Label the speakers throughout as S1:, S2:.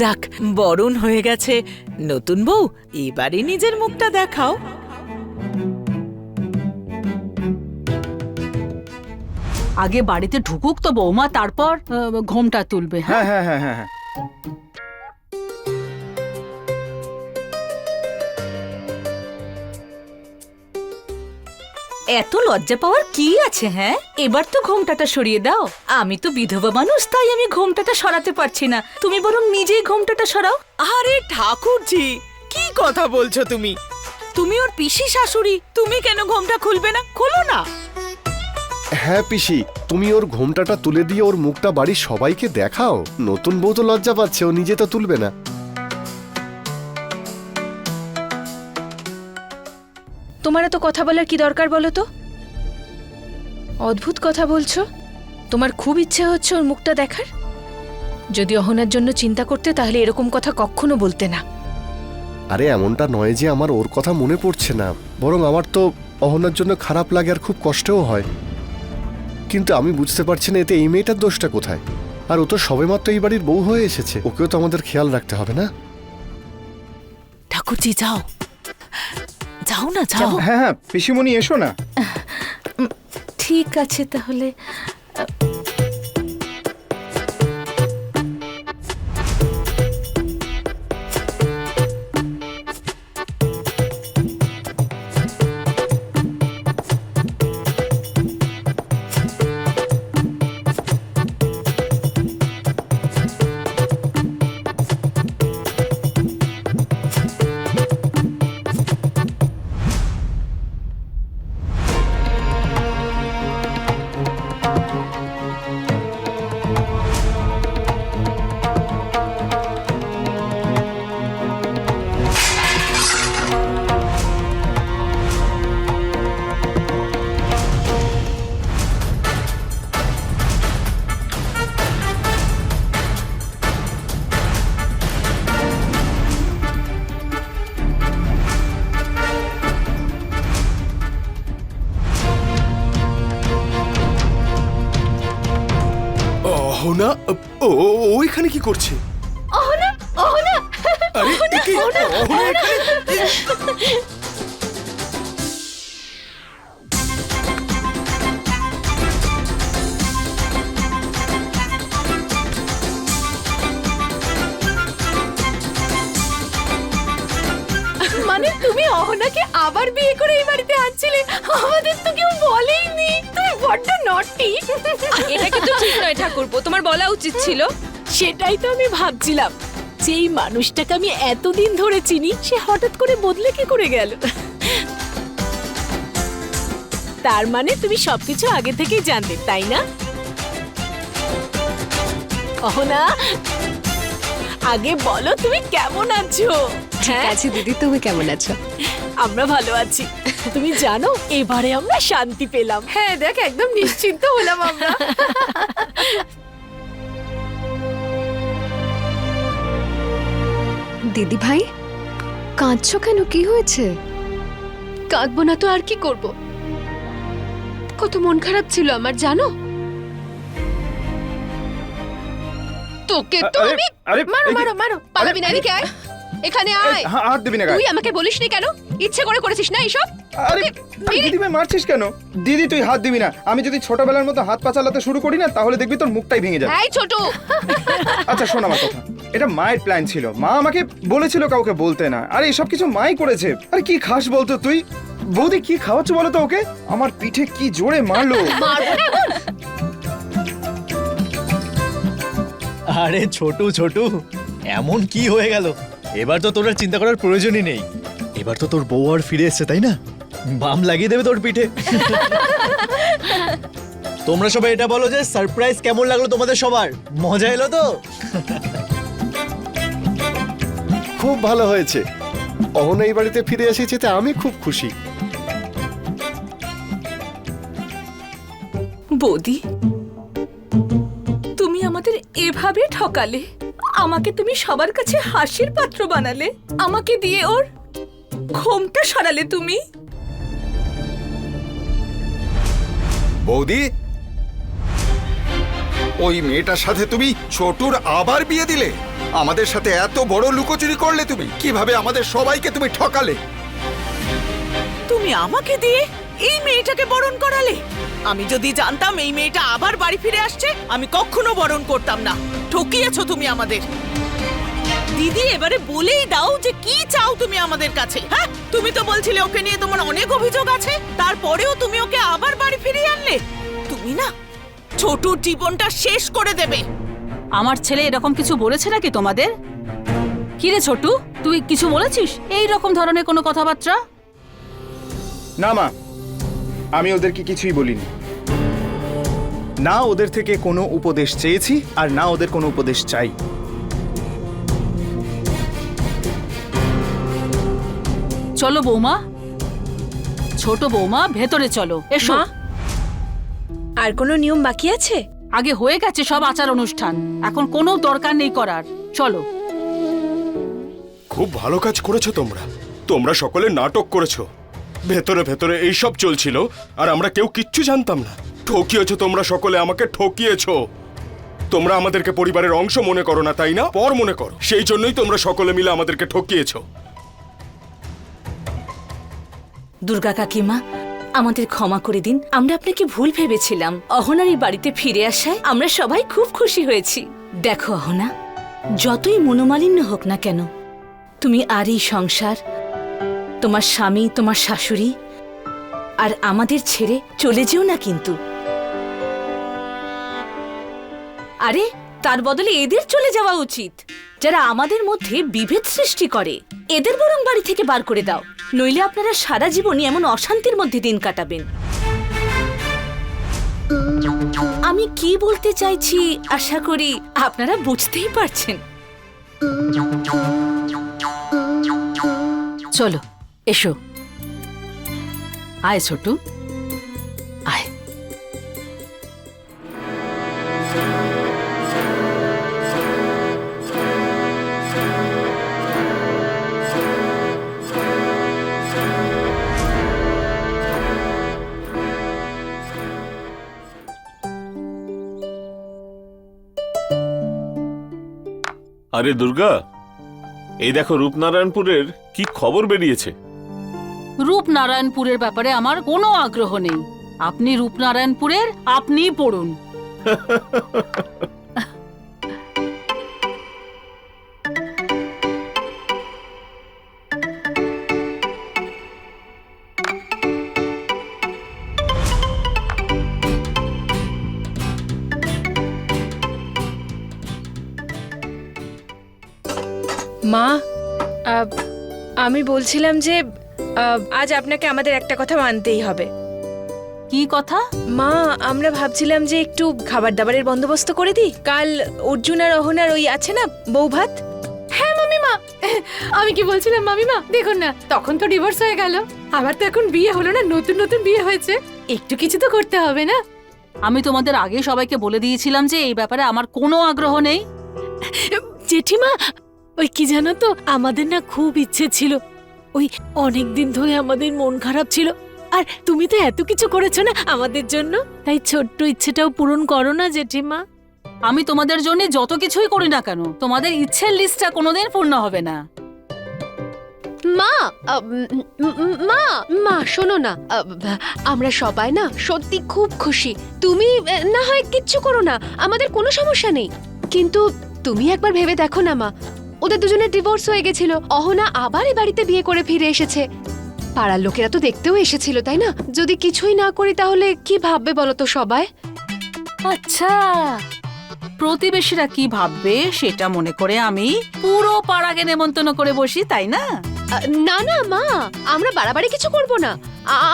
S1: যাক, বরণ হয়ে গেছে। নতুন বউ, এবারে নিজের মুখটা দেখাও।
S2: আগে বাড়িতে ঢুকুক তো বৌমা, তারপর ঘোমটা তুলবে।
S3: হ্যাঁ হ্যাঁ হ্যাঁ হ্যাঁ হ্যাঁ।
S2: এত লজ্জা পাওয়ার কি আছে? হ্যাঁ, এবার তো ঘোমটাটা সরিয়ে দাও। আমি তো বিধবা মানুষ, তাই আমি ঘোমটাটা সরাতে পারছি না। তুমি বরং নিজেই ঘোমটাটা সরাও।
S1: আরে ঠাকুরজি, কি কথা বলছো তুমি? তুমি ওর পিসি শাশুড়ি, তুমি কেন ঘোমটা খুলবে না? খোলো না।
S4: হ্যাঁ পিসি, তুমি ওর ঘোমটাটা তুলে দিয়ে ওর মুখটা বাড়ির সবাইকে দেখাও। নতুন বউ তো লজ্জা পাচ্ছে, ও নিজে তো তুলবে না।
S5: তোমার এত কথা বলার কি দরকার বলো তো? অদ্ভুত কথা বলছো। তোমার খুব ইচ্ছে হচ্ছে ওর মুখটা দেখার। যদি অহনার জন্য চিন্তা করতে তাহলে এরকম কথা কখনো বলতে না।
S4: আরে এমনটা নয় যে আমার ওর কথা মনে পড়ছে না, বরং আমার তো অহনার জন্য খারাপ লাগে আর খুব কষ্টও হয়। কিন্তু আমি বুঝতে পারছি না এতে এই মেয়েটার দোষটা কোথায়। আর ও তো সবেমাত্র এই বাড়ির বউ হয়ে এসেছে, ওকেও তো আমাদের খেয়াল রাখতে হবে না?
S1: ঠাকুরজি যাও, যাও না, যাও।
S3: হ্যাঁ হ্যাঁ পিসিমণি এসো না।
S5: ঠিক আছে তাহলে।
S4: অহনা, ওইখানে কি করছে?
S5: অহনা, অহনা,
S4: আরে এ কি? অহনা এখানে?
S5: মানে তুমি অহনাকে আবার বিয়ে করে এই বাড়িতে আনছিলে? আমাদের তো কেউ বলেইনি। তুমি বড্ড নটি। এটা কিন্তু ঠিক নয় ঠাকুরপো, তোমার বলা উচিত ছিল।
S6: সেটাই তো আমি ভাবছিলাম, যেই মানুষটাকে আমি এতদিন ধরে চিনি সে হঠাৎ করে বদলে কি করে গেল। তার মানে তুমি সবকিছু আগে থেকেই জানতে, তাই না? অহনা, আগে বলো তুমি কেমন আছো?
S5: ঠিক আছে দিদি, তুমি কেমন আছো?
S6: আমরা ভালো আছি। তুমি জানো এবারে আমরা শান্তি পেলাম।
S5: হ্যাঁ দেখ, একদম নিশ্চিন্ত হলাম আমরা। দিদি ভাই, কাঁদছো কেন? কি হয়েছে? কাঁদবো না তো আর কি করব? কত মন খারাপ ছিল আমার, জানো? তোকে তো
S3: আরে,
S5: আমি
S3: আরে,
S5: মারো
S3: এই কি-
S5: মারো মারো, পালাবি না, এদিকে আয়, এখানে আয়।
S3: হাত দিবি না গায়ে।
S5: তুই আমাকে বলিসনি কেন? ইচ্ছে করে করেছিস না এইসব?
S3: আরে দিদিভাই মারছিস কেন? দিদি তুই হাত দিবি না। আমি যদি ছোটবেলার মতো হাত পা চালাতে শুরু করি না, তাহলে দেখবি তোর মুখটাই ভেঙে যাবে।
S5: এই ছোট,
S3: আচ্ছা শোন আমার কথা, এটা মায়ের প্ল্যান ছিল। মা আমাকে বলেছিল কাউকে বলতে না। আরে এসব কিছু মাই করেছে। আরে কি খাস বলতো তুই? বৌদি কি খাওয়াচ্ছ বলো তো ওকে? আমার পিঠে কি জোরে মারলো।
S5: মারবো না এখন।
S7: আরে ছোটু ছোটু, এমন কি হয়ে গেল? এবার তো তোর আর চিন্তা করার প্রয়োজনই নেই। এবার তো তোর বউ আর ফিরে এসেছে, তাই না? বাম লাগিয়ে দেবে তোর পিঠে। তোমরা সবাই এটা বলো যে সারপ্রাইজ কেমন লাগলো তোমাদের সবার? মজা এলো তো?
S4: খুব ভালো হয়েছে। অহনা এই বাড়িতে ফিরে এসেছে, তা আমি খুব খুশি।
S6: বৌদি, তুমি আমাদের এভাবে ঠকালে। আমাকে তুমি সবার কাছে হাসির পাত্র বানালে। আমাকে দিয়ে ওর ঘোমটা সরালে তুমি।
S8: বৌদি, ওই মেয়েটার সাথে তুমি ছোটুর আবার বিয়ে দিলে? আমাদের সাথে এত বড় লুকোচুরি করলে তুমি? কিভাবে আমাদের সবাইকে তুমি ঠকালে?
S1: তুমি আমাকে দিয়ে এই মেয়েটাকে বরণ করালে? আমি যদি জানতাম এই মেয়েটা আবার বাড়ি ফিরে আসছে, আমি কখনো বরণ করতাম না। ঠকিয়েছো তুমি আমাদের। দিদি, এবারে বলেই দাও যে কি চাও তুমি আমাদের কাছে। হ্যাঁ, তুমি তো বলছিলে ওকে নিয়ে তোমার অনেক অভিযোগ আছে, তারপরেও তুমি ওকে আবার বাড়ি ফিরিয়ে আনলে। তুমি না ছোটুর জীবনটা শেষ করে দেবে।
S2: আমার ছেলে এরকম কিছু বলেছে নাকি তোমাদের? কি রে ছোটু, তুই কিছু বলেছিস এই রকম ধরনের কোনো কথাবার্তা?
S3: না মা, আমি ওদেরকে কিছুই বলিনি। না ওদের থেকে কোনো উপদেশ চেয়েছি, আর না ওদের কোনো উপদেশ চাই।
S2: চলো বৌমা, ছোট বৌমা, ভেতরে চলো, এসো।
S5: মা, আর কোনো নিয়ম বাকি আছে?
S2: আগে হয়ে গেছে সব আচার অনুষ্ঠান, এখন কোনো দরকার নেই করার। চলো।
S9: খুব ভালো কাজ করেছো তোমরা। তোমরা সকলে নাটক করেছো। ভেতরে ভেতরে এইসব চলছিল আর আমরা কেউ কিচ্ছু জানতাম না। ঠকিয়েছো তোমরা সকলে, আমাকে ঠকিয়েছো। তোমরা আমাদেরকে পরিবারের অংশ মনে করো না, তাই না? পর মনে করো। সেই জন্যই তোমরা সকলে মিলে আমাদেরকে ঠকিয়েছো।
S6: দুর্গা কাকিমা, আমাদের ক্ষমা করে দিন। আমরা আপনাকে ভুল ভেবেছিলাম। অহনার এই বাড়িতে ফিরে আসায় আমরা সবাই খুব খুশি হয়েছি। দেখো অহনা, যতই মনোমালিন্য হোক না কেন, তুমি আর এই সংসার, তোমার স্বামী, তোমার শাশুড়ি আর আমাদের ছেড়ে চলে যেও না কিন্তু। আরে তার বদলে এদের চলে যাওয়া উচিত, যারা আমাদের মধ্যে বিভেদ সৃষ্টি করে। এদের বরং বাড়ি থেকে বার করে দাও, নইলে আপনারা সারা জীবনই এমন অশান্তির মধ্যে দিন কাটাবেন। আমি কি বলতে চাইছি আশা করি আপনারা বুঝতেই পারছেন।
S2: চলো, এসো। আয় ছোটু, আয়।
S10: আরে দুর্গা, এই দেখো রূপনারায়ণপুরের কি খবর বেরিয়েছে।
S2: রূপনারায়ণপুরের ব্যাপারে আমার কোনো আগ্রহ নেই। আপনি রূপনারায়ণপুরের আপনিই পড়ুন।
S5: মা, আমি বলছিলাম যে আজ আপনাকে আমাদের একটা কথা মানতেই হবে।
S2: কি কথা?
S5: মা, আমরা ভাবছিলাম যে একটু খাবার দাবারের বন্দোবস্ত করে দিই। কাল অর্জুন আর অহনার ওই আছে না বউ ভাত।
S6: হ্যাঁ মামিমা, আমি কি বলছিলাম মামিমা, দেখুন না, তখন তো ডিভোর্স হয়ে গেল, আবার তো এখন বিয়ে হলো না, নতুন নতুন বিয়ে হয়েছে, একটু কিছু তো করতে হবে না?
S2: আমি তোমাদের আগে সবাইকে বলে দিয়েছিলাম যে এই ব্যাপারে আমার কোনো আগ্রহ নেই।
S11: জেঠিমা, ওই কি জানো তো, আমাদের না খুব ইচ্ছে ছিল, ওই অনেক দিন ধরে আমাদের মন খারাপ ছিল, আর তুমি তো এত কিছু করেছো না আমাদের জন্য, তাই ছোট্ট ইচ্ছেটাও পূরণ করো না জেঠিমা।
S2: আমি তোমাদের জন্য যত কিছুই করি না কেন, তোমাদের ইচ্ছের লিস্টটা কোনোদিন পূর্ণ হবে না।
S12: মা, মা, মা শোনো না, আমরা সবাই না সত্যি খুব খুশি। তুমি না হয় কিচ্ছু করো না, আমাদের কোনো সমস্যা নেই, কিন্তু তুমি একবার ভেবে দেখো না মা, ওদের দুজনের ডিভোর্স হয়ে গেছিল, অহনা আবার এই বাড়িতে বিয়ে করে ফিরে এসেছে। পাড়ার লোকেরা তো দেখতেও এসেছিল, তাই না? যদি কিছুই না করি তাহলে কি ভাববে বলো তো সবাই?
S2: আচ্ছা, প্রতিবেশীরা কি ভাববে সেটা মনে করে আমি পুরো পাড়াকে নেমন্তন্ন করে বসি, তাই না?
S12: না না মা, আমরা বাড়াবাড়ি কিছু করব না।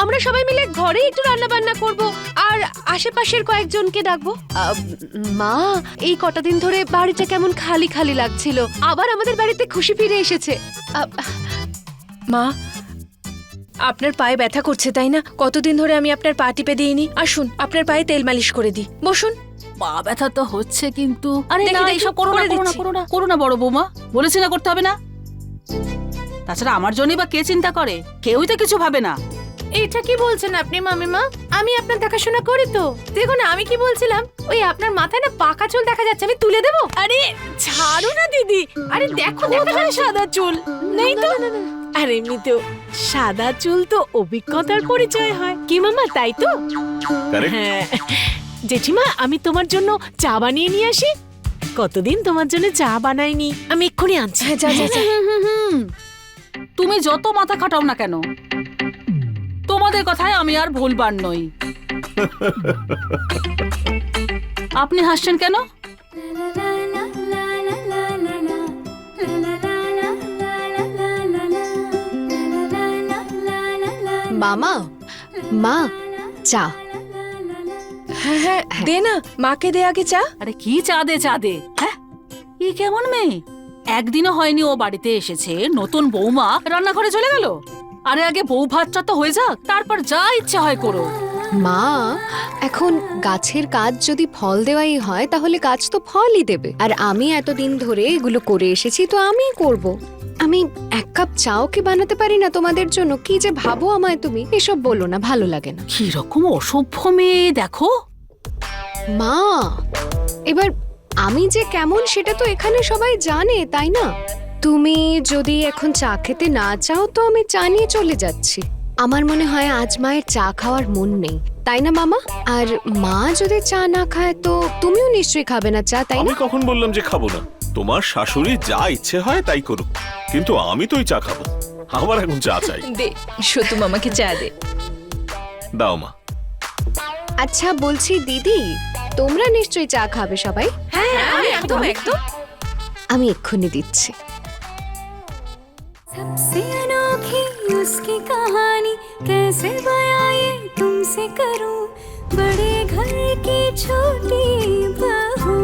S12: আমরা সবাই মিলে ঘরে একটু রান্না বান্না করব আর আশেপাশের কয়েকজনকে ডাকবো। মা, এই কটা দিন ধরে বাড়িটা কেমন খালি খালি লাগছিল, আবার আমাদের বাড়িতে খুশি ফিরে এসেছে।
S5: মা, আপনার পায়ে ব্যথা করছে তাই না? কতদিন ধরে আমি আপনার পা টিপে দিইনি। আসুন, আপনার পায়ে তেল মালিশ করে দিই। বসুন।
S2: পা ব্যথা তো হচ্ছে, কিন্তু আরে
S5: দেখি,
S2: না,
S5: দেখি,
S2: এইসব করো না,
S5: করে
S2: করো না,
S5: দিচ্ছি।
S2: করো না, করো না বড় বৌমা, বলেছি না করতে হবে না। তাছাড়া আমার জন্যই বা কে চিন্তা করে? কেউই তো কিছু ভাবে না।
S11: এটা কি বলছেন আপনি মামিমা? আমি আপনার দেখাশোনা করি তো। দেখুন আমি কি বলছিলাম, ওই আপনার মাথায় না পাকা চুল দেখা যাচ্ছে, আমি তুলে দেবো। আরে ছাড়ো না দিদি, আরে দেখো কোথায় সাদা চুল নেই তো। আর এমনিতেও সাদা চুল তো অভিজ্ঞতার পরিচয় হয়, কি মামা তাই তো? হ্যাঁ জেঠিমা, আমি তোমার জন্য চা বানিয়ে নিয়ে আসি। কতদিন তোমার জন্য চা বানাইনি, আমি এক্ষুনি আনছি।
S2: যা যা যা। তুমি যত মাথা খাটাও না কেন, তোমাদের কথায় আমি আর ভুলবার নই। আপনি হাসছেন কেন?
S12: মামা, মা চা।
S5: হ্যাঁ হ্যাঁ দে না, মাকে দে আগে চা।
S2: আরে কি চা দে চা দে, হ্যাঁ কি কেমন মেয়ে? একদিনও হয়নি ও বাড়িতে এসেছে, নতুন বৌমা রান্নাঘরে চলে গেল। আরে আগে বউ ভাতটা তো হয়ে যাক, তারপর যা ইচ্ছে হয় করো।
S12: মা, এখন গাছের কাজ যদি ফল দেওয়াই হয় তাহলে গাছ তো ফলই দেবে। আর আমি এতদিন ধরে এগুলো করে এসেছি, তো আমিই করব। আমি এক কাপ চাও কি বানাতে পারি না তোমাদের জন্য? কি যে ভাবো আমায় তুমি, এসব বলো না, ভালো লাগে না।
S2: কি রকম অসভ্য মেয়ে দেখো।
S12: মা, এবার আমি যে কেমন সেটা তো এখানে সবাই জানে, তাই না? তুমি যদি এখন চা খেতে না চাও তো আমি চা নিয়ে চলে যাচ্ছি। আমার মনে হয় আজ মায়ের চা খাওয়ার মন নেই, তাই না মামা? আর মা যদি চা না খায় তো তুমিও নিশ্চয়ই খাবে না চা, তাই না?
S10: আমি কখন বললাম যে খাবো না? তোমার শাশুড়ি যা ইচ্ছে হয় তাই করুক, কিন্তু আমি তো ওই চা খাবো। আমার এখন চা চাই।
S5: দে সতু মামাকে চা দে।
S10: দাও মা।
S12: আচ্ছা বলছি দিদি, তোমরা নিশ্চয়ই চা খাবে সবাই?
S5: হ্যাঁ একদম একদম।
S12: আমি এক্ষুনি দিচ্ছি।
S6: सबसे अनोखी उसकी कहानी कैसे बयां ये तुमसे करूं, बड़े घर की छोटी बहू।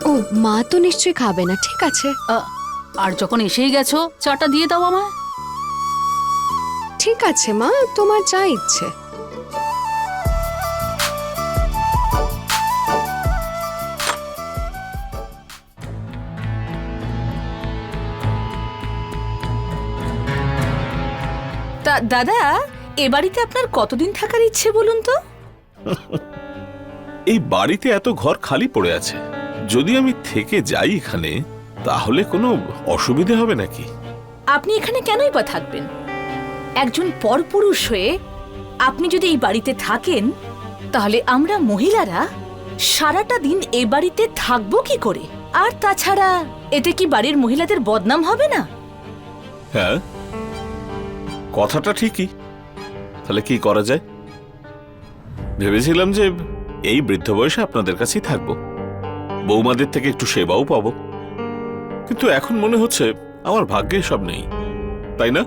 S12: ও মা তো নিশ্চয়ই খাবে না, ঠিক আছে।
S2: আর যখন এসেই গেছো, চাটা দিয়ে দাও আমায়।
S12: ঠিক আছে মা, তোমার যা ইচ্ছে।
S6: তা দাদা, এ বাড়িতে আপনার কতদিন থাকার ইচ্ছে বলুন তো?
S10: এই বাড়িতে এত ঘর খালি পড়ে আছে, যদি আমি থেকে যাই এখানে তাহলে কোনো অসুবিধে হবে নাকি?
S6: আপনি এখানে কেনই বা থাকবেন? একজন পরপুরুষ হয়ে আপনি যদি এই বাড়িতে থাকেন, তাহলে আমরা মহিলারা সারাটা দিন এ বাড়িতে থাকবো কি করে? আর তাছাড়া এতে কি বাড়ির মহিলাদের বদনাম হবে না?
S10: হ্যাঁ, কথাটা ঠিকই। তাহলে কি করা যায়? ভেবেছিলাম যে এই বৃদ্ধ বয়সে আপনাদের কাছেই থাকবো, বৌমাদের থেকে একটু সেবাও পাবো, কিন্তু এখন মনে হচ্ছে আমার ভাগ্যে সব নেই, তাই না?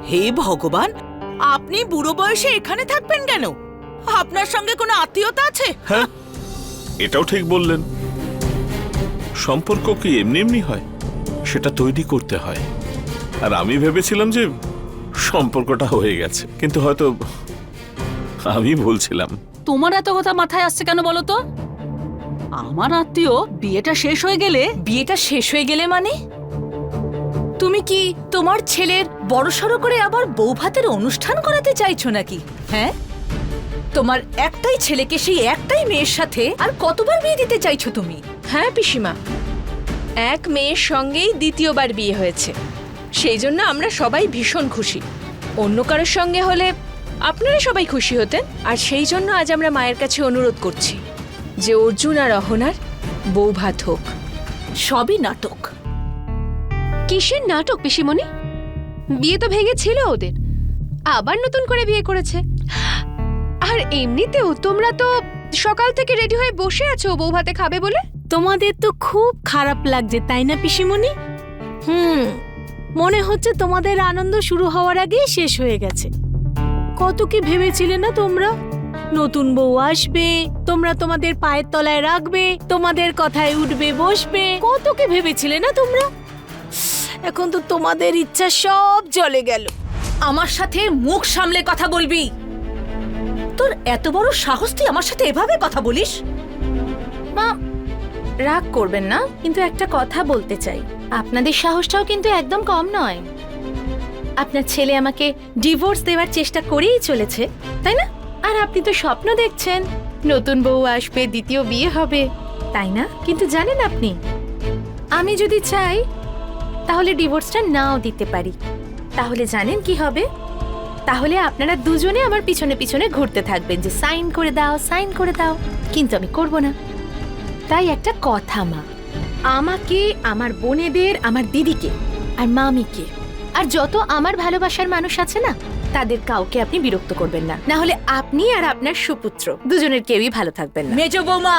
S1: হে ভগবান, আপনি বুড়ো বয়সে এখানে থাকবেন কেন? আপনার সঙ্গে কোনো আত্মীয়তা আছে?
S10: হ্যাঁ, এটাও ঠিক বললেন। সম্পর্ক কি এমনি এমনি হয়? সেটা তৈরি করতে হয়। আর আমি ভেবেছিলাম যে সম্পর্কটা হয়ে গেছে, কিন্তু হয়তো আমি বলছিলাম।
S2: তোমার এত কথা মাথায় আসছে কেন বলো তো? আমার আত্মীয় বিয়েটা শেষ হয়ে গেলে।
S6: বিয়েটা শেষ হয়ে গেলে মানে? তুমি কি তোমার ছেলের বড়সড় করে আবার বৌভাতের অনুষ্ঠান করাতে চাইছো নাকি? হ্যাঁ, তোমার একটাই ছেলেকে সেই একটাই মেয়ের সাথে আর কতবার বিয়ে দিতে চাইছো তুমি?
S5: হ্যাঁ পিসিমা, এক মেয়ের সঙ্গেই দ্বিতীয়বার বিয়ে হয়েছে, সেই জন্য আমরা সবাই ভীষণ খুশি। অন্য কারোর সঙ্গে হলে আপনারা সবাই খুশি হতেন। আর সেই জন্য আজ আমরা মায়ের কাছে অনুরোধ করছি যে অর্জুন আর অহনার বউ ভাত হোক।
S6: সবই নাটক।
S12: কিসের নাটক পিসিমণি? বিয়ে তো ভেঙেছিল ওদের, আবার নতুন করে বিয়ে করেছে। আর এমনিতেও তোমরা তো সকাল থেকে রেডি হয়ে বসে আছো বউ ভাতে খাবে বলে।
S11: তোমাদের তো খুব খারাপ লাগছে তাই না পিসিমণি? মনে হচ্ছে তোমাদের আনন্দ শুরু হওয়ার আগেই শেষ হয়ে গেছে। কত কি ভেবেছিলে না তোমরা? নতুন বউ আসবে, তোমরা তোমাদের পায়ের তলায় রাখবে, তোমাদের কথায় উঠবে বসবে, কত কি ভেবেছিলে না তোমরা? এখন তো তোমাদের ইচ্ছা সব চলে গেল।
S6: আমার সাথে মুখ সামলে কথা বলবি। তোর এত বড় সাহস, তুই আমার সাথে এভাবে কথা বলিস? মা,
S13: রাগ করবেন না, কিন্তু একটা কথা বলতে চাই। আপনাদের সাহসটাও কিন্তু একদম কম নয়। আপনার ছেলে আমাকে ডিভোর্স দেওয়ার চেষ্টা করেই চলেছে, তাই না? আর আপনি তো স্বপ্ন দেখছেন নতুন বউ আসবে, দ্বিতীয় বিয়ে হবে, তাই না? কিন্তু জানেন আপনি, আমি যদি চাই তাহলে ডিভোর্সটা নাও দিতে পারি। তাহলে জানেন কি হবে? তাহলে আপনারা দুজনে আমার পিছনে পিছনে ঘুরতে থাকবেন যে সাইন করে দাও, সাইন করে দাও, কিন্তু আমি করব না। তাই একটা কথা মা, আমাকে, আমার বোনেদের, আমার দিদিকে আর মামিকে আর যত আমার ভালোবাসার মানুষ আছে না, তাদের কাউকে আপনি বিরক্ত করবেন না, না হলে আপনি আর আপনার সুপুত্র দুজনের কেউই ভালো থাকবেন না।
S6: মেজ বৌমা,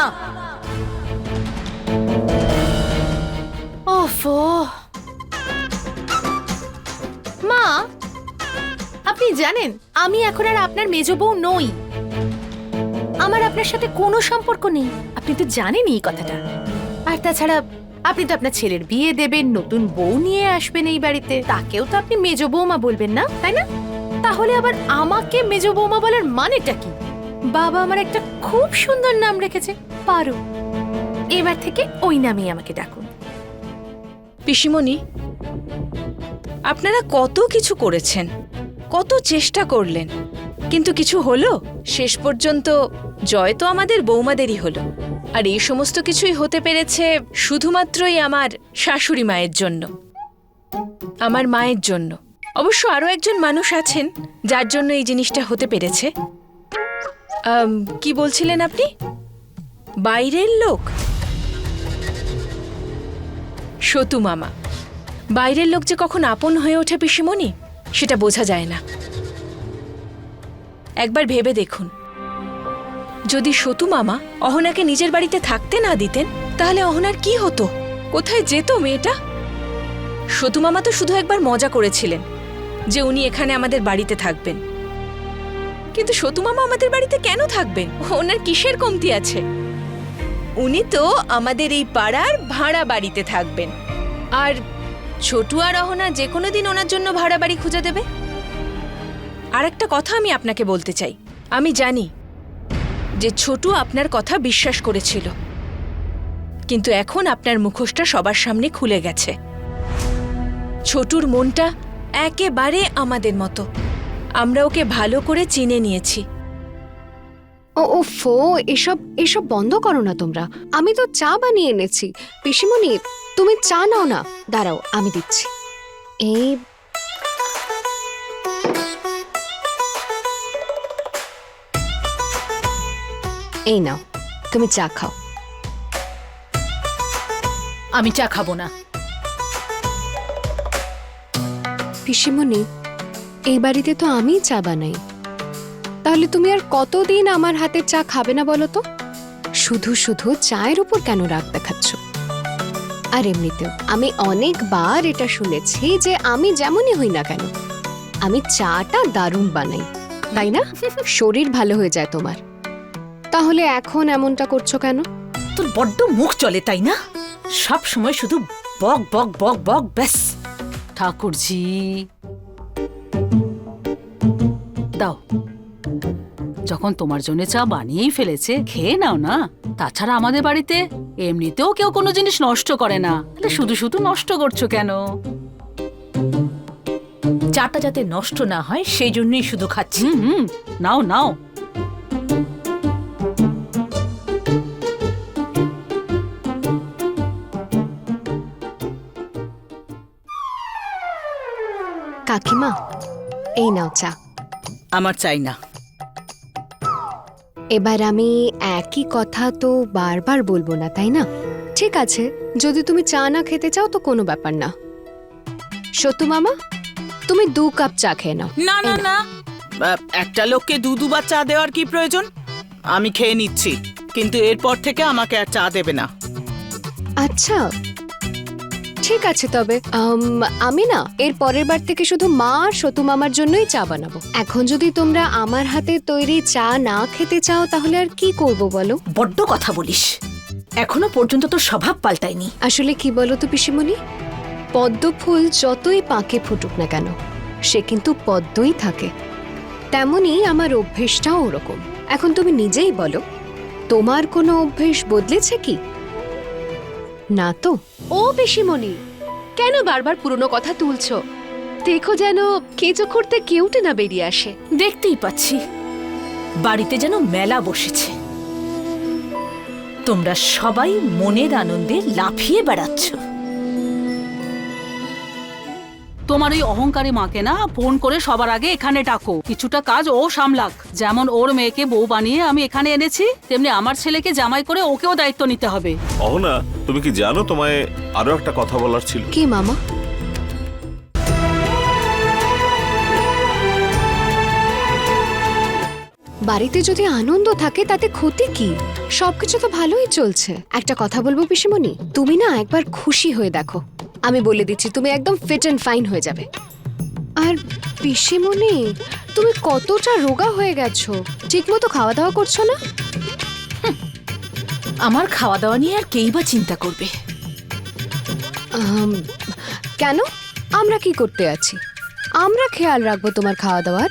S13: ওফো মা, আপনি জানেন আমি এখন আর আপনার মেজ বউ নই। আমার আপনার সাথে কোনো সম্পর্ক নেই, আপনি তো জানেনই এই কথাটা। আর তাছাড়া আপনি তো আপনার ছেলের বিয়ে দেবেন, নতুন বউ নিয়ে আসবেন এই বাড়িতে, তাকেও তো আপনি মেজ বৌমা বলবেন না, তাই না? তাহলে আবার আমাকে মেজ বৌমা বলার মানেটা কি? বাবা আমার একটা খুব সুন্দর নাম রেখেছে, পারো। এবার থেকে ওই নামেই আমাকে ডাকুন।
S5: পিসিমণি, আপনারা কত কিছু করেছেন, কত চেষ্টা করলেন, কিন্তু কিছু হলো? শেষ পর্যন্ত জয় তো আমাদের বৌমাদেরই হলো। আর এই সমস্ত কিছুই হতে পেরেছে শুধুমাত্রই আমার শাশুড়ি মায়ের জন্য, আমার মায়ের জন্য। অবশ্য আরো একজন মানুষ আছেন যার জন্য এই জিনিসটা হতে পেরেছে। কি বলছিলেন আপনি? বাইরের লোক? সতু মামা। বাইরের লোক যে কখন আপন হয়ে ওঠে পিসিমণি, সেটা বোঝা যায় না। একবার ভেবে দেখুন, যদি সতু মামা অহনাকে নিজের বাড়িতে থাকতে না দিতেন, তাহলে অহনার কি হতো? কোথায় যেত মেয়েটা? সতু মামা তো শুধু একবার মজা করেছিলেন যে উনি এখানে আমাদের বাড়িতে থাকবেন, কিন্তু সতু মামা আমাদের বাড়িতে কেন থাকবেন? ওনার কিসের কমতি আছে? উনি তো আমাদের এই পাড়ার ভাড়া বাড়িতে থাকবেন, আর ছোটু আর অহনা যে কোনো দিন ওনার জন্য ভাড়া বাড়ি খুঁজে দেবে। আর একটা কথা আমি আপনাকে বলতে চাই, আমি জানি যে ছোটু আপনার কথা বিশ্বাস করেছিল, কিন্তু এখন আপনার মুখোশটা সবার সামনে খুলে গেছে। ছোটুর মনটা একেবারে আমাদের মতো, আমরা ওকে ভালো করে চিনে নিয়েছি।
S12: ওফো, এসব বন্ধ করো না তোমরা। আমি তো চা বানিয়ে এনেছি। পিসিমণি, তুমি চা নাও না। দাঁড়াও, আমি দিচ্ছি। এই নাও, তুমি চা খাও।
S2: আমি চা খাবো না।
S12: পিসিমণি, এই বাড়িতে তো আমিই চা বানাই, তাহলে তুমি আর কতদিন আমার হাতের চা খাবে না বলো তো? শুধু শুধু চায়ের উপর কেন রাগ দেখাচ্ছ? আর এমনিতেও আমি অনেকবার এটা শুনেছি যে আমি যেমনই হই না কেন, আমি চাটা দারুণ বানাই, তাই না? শরীর ভালো হয়ে যায় তোমার। তাহলে এখন এমনটা করছো কেন?
S6: তোর বড্ড মুখ চলে, তাই না? সব সময় শুধু বক বক বক বক, ব্যাস।
S2: ঠাকুরজি, দাও, যখন তোমার জন্য চা বানিয়েই ফেলেছে, খেয়ে নাও না। তাছাড়া আমাদের বাড়িতে এমনিতেও কেউ কোনো জিনিস নষ্ট করে না, তাহলে শুধু শুধু নষ্ট করছো কেন?
S6: চাটা যাতে নষ্ট না হয় সেই জন্যই শুধু খাচ্ছি।
S2: নাও নাও।
S12: কাকিমা, এই নাও চা।
S1: আমার চাই না।
S12: এবার আমি একই কথা তো বারবার বলবো না, তাই না? ঠিক আছে, যদি তুমি চা না খেতে চাও তো কোনো ব্যাপার না। সতু মামা, তুমি 2 কাপ চা খেয়ে নাও।
S1: না না না, একটা লোককে দুবার চা দেওয়ার কি প্রয়োজন? আমি খেয়ে নিচ্ছি, কিন্তু এরপর থেকে আমাকে আর চা দেবে না।
S12: আচ্ছা ঠিক আছে, তবে আমি না এর পরের বার থেকে শুধু মা আর সতু মামার জন্যই চা বানাবো। এখন যদি তোমরা আমার হাতে তৈরি চা না খেতে চাও তাহলে আর কি করব বলো?
S6: বড্ড কথা বলিস, এখনো পর্যন্ত তোর স্বভাব পাল্টায়নি।
S12: আসলে কি বলো তো পিসিমণি, পদ্ম ফুল যতই পাকে ফুটুক না কেন, সে কিন্তু পদ্মই থাকে। তেমনি আমার অভ্যেসটাও ওরকম। এখন তুমি নিজেই বলো, তোমার কোনো অভ্যেস বদলেছে কি? না তো। ও পিসিমণি, কেন বারবার পুরনো কথা তুলছো? দেখো যেন কেঁচো খুঁড়তে কেউটে না বেরিয়ে আসে।
S6: দেখতেই পাচ্ছি বাড়িতে যেন মেলা বসেছে। তোমরা সবাই মনের আনন্দে লাফিয়ে বেড়াচ্ছ।
S2: তোমার ওই অহংকারী মাকে না ফোন করে সবার আগে এখানে ডাকো, কিছুটা কাজ ও সামলাক। যেমন ওর মেয়েকে বউ বানিয়ে আমি এখানে এনেছি, তেমনি আমার ছেলেকে জামাই করে ওকেও দায়িত্ব নিতে হবে।
S10: অহনা, তুমি কি জানো তোমায় আরো একটা কথা বলার ছিল?
S12: কি মামা? বাড়িতে যদি আনন্দ থাকে তাতে ক্ষতি কি? সবকিছু তো ভালোই চলছে। একটা কথা বলবো পিসিমণি, তুমি না একবার খুশি হয়ে দেখো, আমি বলে দিচ্ছি তুমি একদম ফিট অ্যান্ড ফাইন হয়ে যাবে। আর পিসিমণি, তুমি কতটা রোগা হয়ে গেছো, ঠিকমতো খাওয়া দাওয়া করছো না?
S6: আমার খাওয়া দাওয়া নিয়ে আর কেই বা চিন্তা করবে?
S12: কেন? আমরা কি করতে আছি? আমরা খেয়াল রাখবো তোমার খাওয়া দাওয়ার।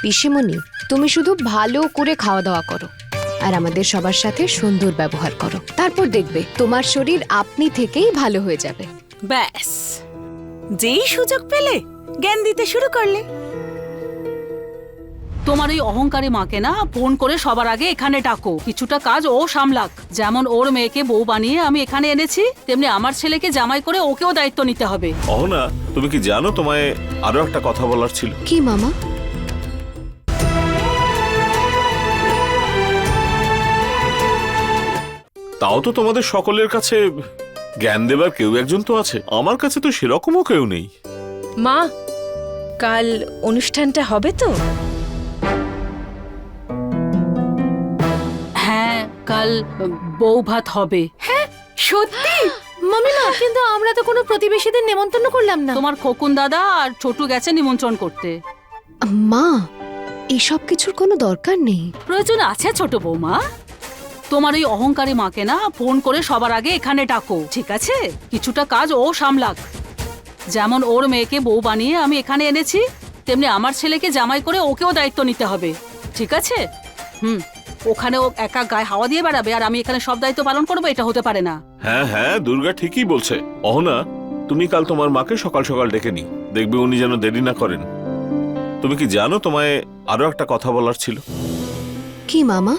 S12: পিসিমণি, তুমি শুধু ভালো করে খাওয়া দাওয়া করো আর আমাদের সবার সাথে সুন্দর ব্যবহার করো, তারপর দেখবে তোমার শরীর আপনি থেকেই ভালো হয়ে যাবে।
S1: ব্যাস, যেই সুযোগ পেলে জ্ঞান দিতে শুরু করলে।
S2: তোমার ওই অহংকারী মাকে না ফোন করে সবার আগে এখানে ডাকো, কিছুটা কাজ ও সামলাক। যেমন ওর মেয়েকে বউ বানিয়ে আমি এখানে এনেছি, তেমনি আমার ছেলেকে জামাই করে ওকেও দায়িত্ব নিতে হবে।
S10: অহনা, তুমি কি জানো তোমায় আরো একটা কথা বলার ছিল?
S12: কি মামা?
S10: তাও তো তোমাদের সকলের কাছে জ্ঞান দেবার কেউ একজন তো আছে, আমার কাছে তো সেরকমও কেউ নেই।
S5: মা, কাল অনুষ্ঠানটা হবে তো?
S2: হ্যাঁ, কাল বউ ভাত হবে।
S13: সত্যি? মামিমা, কিন্তু আমরা তো কোনো প্রতিবেশীদের নেমন্তন্ন করলাম না।
S2: তোমার খোকুন দাদা আর ছোটু গেছে নিমন্ত্রণ করতে।
S12: মা, এসব কিছুর কোনো দরকার নেই।
S2: প্রয়োজন আছে ছোট বৌমা। তোমার ওই অহংকারী মাকে না ফোন করে সবার আগে এখানে ডাকো, ঠিক আছে? কিছুটা কাজ ও সামলাক। যেমন ওর মেয়েকে বউ বানিয়ে আমি এখানে এনেছি, তেমনি আমার ছেলেকে জামাই করে ওকেও দায়িত্ব নিতে হবে, ঠিক আছে? ওখানে ও একা গায়ে হাওয়া দিয়ে বেড়াবে আর আমি এখানে সব দায়িত্ব পালন করবো, এটা হতে পারে না।
S10: হ্যাঁ হ্যাঁ, দুর্গা ঠিকই বলছে। অহনা, তুমি কাল তোমার মাকে সকাল সকাল ডেকে নি, দেখবে উনি যেন দেরি না করেন। তুমি কি জানো তোমায় আরো একটা কথা বলার ছিল?
S12: কি মামা?